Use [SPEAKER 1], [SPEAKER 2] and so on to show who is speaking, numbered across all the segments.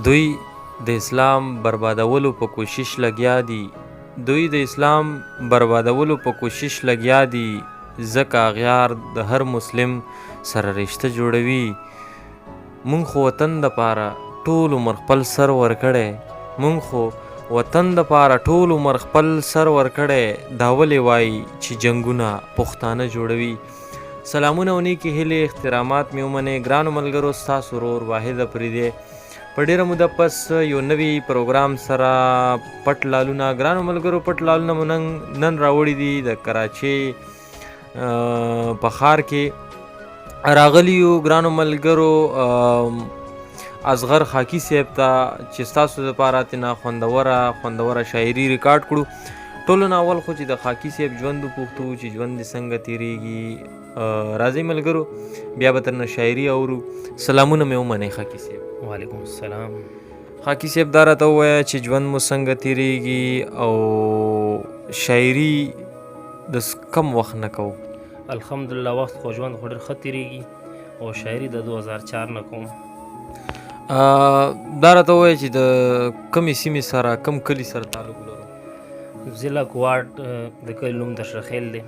[SPEAKER 1] دوی د اسلام بربادولو په کوشش لګیا دي ځکه اغیار د هر مسلم سره رشته جوړوي. مونږ خو وطن دپاره ټول عمر خپل سر ورکړی دا ولې وایي چې جنګونه پښتانه جوړوي. سلامونه او نیکې هیلې احترامات مې ومنئ. ګرانو ملګرو، ستاسو ورور واحد افریدی په ډېره موده پس یو نوي پروګرام سره پټ لالونه. ګرانو ملګرو، پټ لالونه مو نن راوړي دي د کراچۍ په ښار کې راغلي یو. ګرانو ملګرو، اصغر خاکي صاحب ته چې ستاسو دپاره تېنه خوندوره شاعري ریکارډ کړو. ټولو نه اول خو چې د خاکي صاحب ژوند وپوښتو چې ژوند دې څنګه تېرېږي. راځئ ملګرو، بیا به ترنه شاعري اورو. سلامونه مې ومنئ خاکي صاحب.
[SPEAKER 2] وعلیکم السلام.
[SPEAKER 1] خاکي صاحب دا راته ووایه چې ژوند مو څنګه تېرېږي او شاعري د کم وخت نه کوو؟
[SPEAKER 2] الحمدلله وخت خو ژوند خو ډېر ښه تېرېږي او شاعري د 2004 نه کوم.
[SPEAKER 1] دا راته ووایه چې د کمې سیمې سره کم کلي سره تعلق لرو؟
[SPEAKER 2] ضلع کوارډ د کلي نوم دشرخیل دی،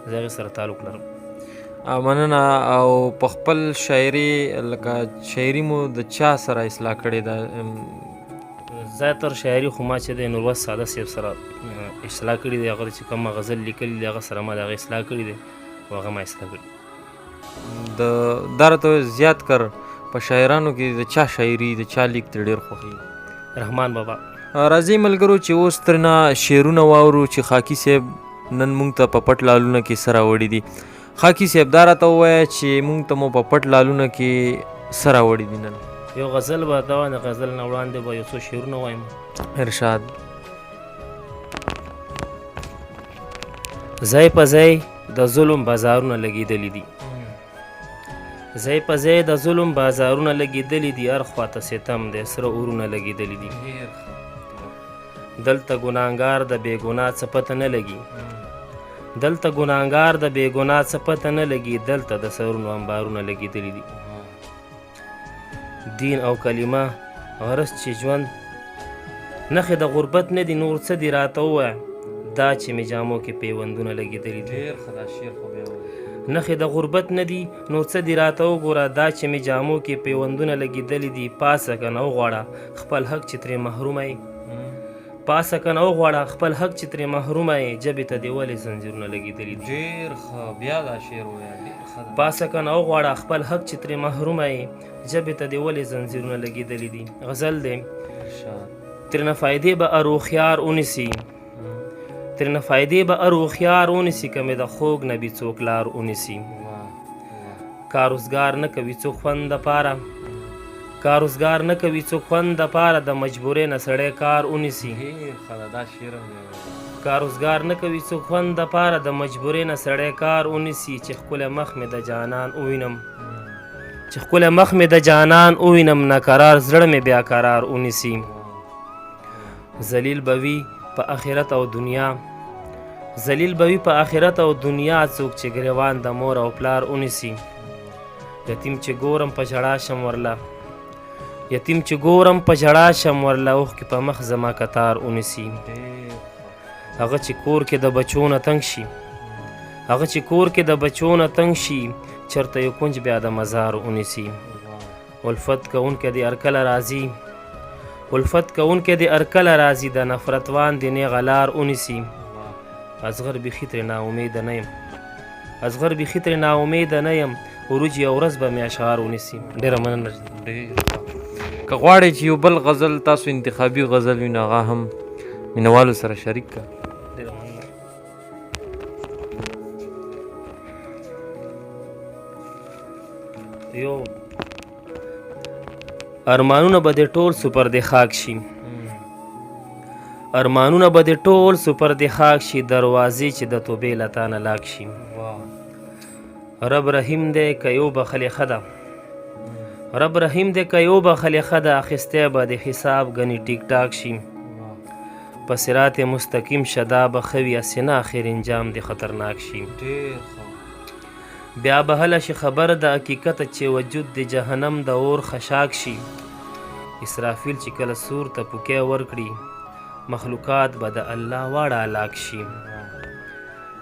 [SPEAKER 2] زه هغې سره تعلق لرم.
[SPEAKER 1] مننه. او په خپل شاعري لکه شاعري مو د چا سره اصلاح کړې ده؟
[SPEAKER 2] زیاتر شاعري خو ما چې د نوروز ساده صاحب سره اصلاح کړې دی. هغه چې کومه غزل لیکلي دی هغه سره ما د هغې اصلاح کړې دی او هغه ما اصلاح کړې.
[SPEAKER 1] دا راته زیات کر په شاعرانو کې د چا شاعري د چا لیک ته ډېر خوښېږي؟
[SPEAKER 2] رحمان بابا.
[SPEAKER 1] راځئ ملګرو چې اوس ترنه شعرونه واورو چې خاکي صاحب نن موږ ته په پټ لالونه کې څه راوړي دي. خاکي صاحب دا راته ووایه چې موږ ته مو په پټ لالونه کې څه راوړي دي نن؟
[SPEAKER 2] یو غزل به دا د غزل نه وړاندې به یو څو شعرونه وایم.
[SPEAKER 1] ارشاد.
[SPEAKER 2] ځای په ځای د ظلم بازارونه لګېدلي دي، ځای په ځای د ظلم بازارونه لګېدلي دي، هر خواته ستم دی، سره اورونه لګېدلي دي. دلته ګناهګار د بې ګناه څه پته نه لګي، دلته ګناهګار د بې ګناه څه پته نه لګي، دلته د سرونو انبارونه لګېدلي دي. دین او کلمه غرض چې ژوند نښې د غربت نه دي، نور څه دي راته ووایه دا چې مې جامو کې پیوندونه لګېدلي دي. نښې د غربت نه دي، نور څه دي راته وګوره دا چې مې جامو کې پیوندونه لګېدلي دي. پاسه که نه وغواړه خپل حق چې ترې محرومه یې، پاسه که نه وغواړه خپل حق چې ترې محرومه یې، ژبې ته دې ولې زنځیرونه لګېدلي دي.
[SPEAKER 1] ډېر ښه، بیا دا شعر ووایه.
[SPEAKER 2] پاسه که نه وغواړه خپل حق چې ترې محرومه یې، ژبې ته دې ولې زنځیرونه لګېدلي دي. غزل دی. ترنه فایدې به اروخیار ونیسي، ترنه فایدې به اروخیار ونیسي، که مې د خوږ نبي څوک لار ونیسي. کاروزګار نه کوي څوک خوند دپاره، کاروزګار نه کوي څوک خوند دپاره، د مجبورۍ نه سړی کار ونیسي. کاروزګار نه کوي څوک خوند دپاره، د مجبورۍ نه سړی کار ونیسي. چې ښکلی مخ مې د جانان ووینم، چې ښکلی مخ مې د جانان ووینم، ناقرار زړه مې بیا قرار ونیسي. ذلیل به وي په آخرت او دنیا، ذلیل به وي په آخرت او دنیا، څوک چې ګریوان د مور او پلار ونیسي. یتیم چې ګورم په ژړا شم ورله، یتیم چې ګورم په ژړا شم ورله، اوښکې په مخ زما کتار ونیسي. هغه چې کور کې د بچو نه تنګ شي، هغه چې کور کې د بچو نه تنګ شي، چېرته یو کونج بیا د مزار ونیسي. الفت کوونکی دې هر کله راځي، الفت کوونکی دې هر کله راځي، د نفرتوان دې نیغه لار ونیسي. اصغر بیخي ترې ناامیده نه یم، اصغر بیخي ترې ناامیده نه یم، وروج یو ورځ به مې اشعار ونیسي. ډېره مننه.
[SPEAKER 1] که غواړئ چې یو بل غزل تاسو انتخابي غزل وي نو هغه هم مینوالو سره شریک کړه.
[SPEAKER 2] ډېره مننه. یو ارمانونه به دې ټول سپر دې خاک شي، ارمانونه به دې ټول سپر دې خاک شي، دروازې چې د توبې له تا نه لاک شي. رب رحیم دی که یو بخلې ښه ده، رب رحیم دی که یو بخلې ښه ده، اخیستی به د حساب ګنې ټیک ټاک شي. په صراط مستقیم شدا به ښه وي، هسې نه اخر انجام دې خطرناک شي. بیا به هله شي خبر د حقیقت چې وجود د جهنم د اور خشاک شي. اسرافیل چې کله سور ته پوکی ورکړي مخلوقات به د الله واړه هلاک شي.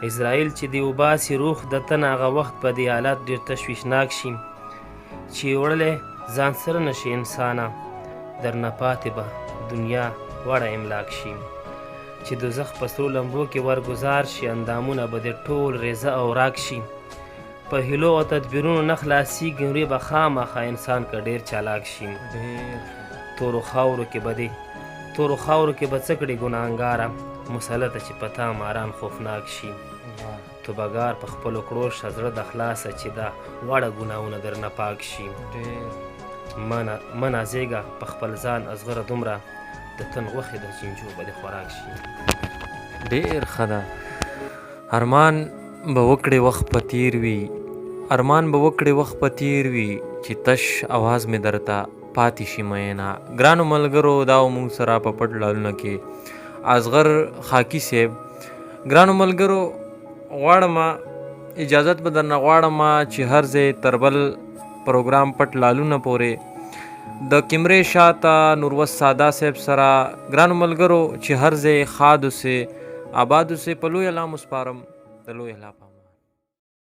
[SPEAKER 2] اسرائیل چې دی وباسي روح د تن هغه وخت په دې حالت ډېر تشویشناک شي چې وړلی ځان سره نشي انسانه درنه پاتې به دنیا واړه املاک شي. چې دوزخ په سرو لمبو کې ورګزار شي اندامونه به د ټول ریزه او راک شي. په هیلو او تدبیرونو نه خلاصیږي نورې به خامخا انسان که ډېر چالاک شي. تورو خاورو کې به څه کړي ګناهګاره مسلطه چې په تا ماران خوفناک شي. توبهګار په خپلو کړو شه زړه د خلاصه چې دا واړه ګناهونه درنه پاک شي. مه نازېږه په خپل ځان ازغره دومره د تن غوښې د چینجو به دې خوراک شي.
[SPEAKER 1] ډېر ښه ده. ارمان به وکړې وخت په تیر وي چې تش اواز مې درته پاتې شي میینه. ګرانو ملګرو دا و مونږ سره په پټ لالونه کې اصغر خاکی صاحب. ګرانو ملګرو غواړم اجازت به درنه غواړم چې هر ځای تر بل پروګرام پټ لالونه پورې د کیمرې شاته نوروز ساده صاحب سره ګرانو ملګرو چې هر ځای ښاد اوسې آباد اوسې په لوی الله مسپارم د لوی الله په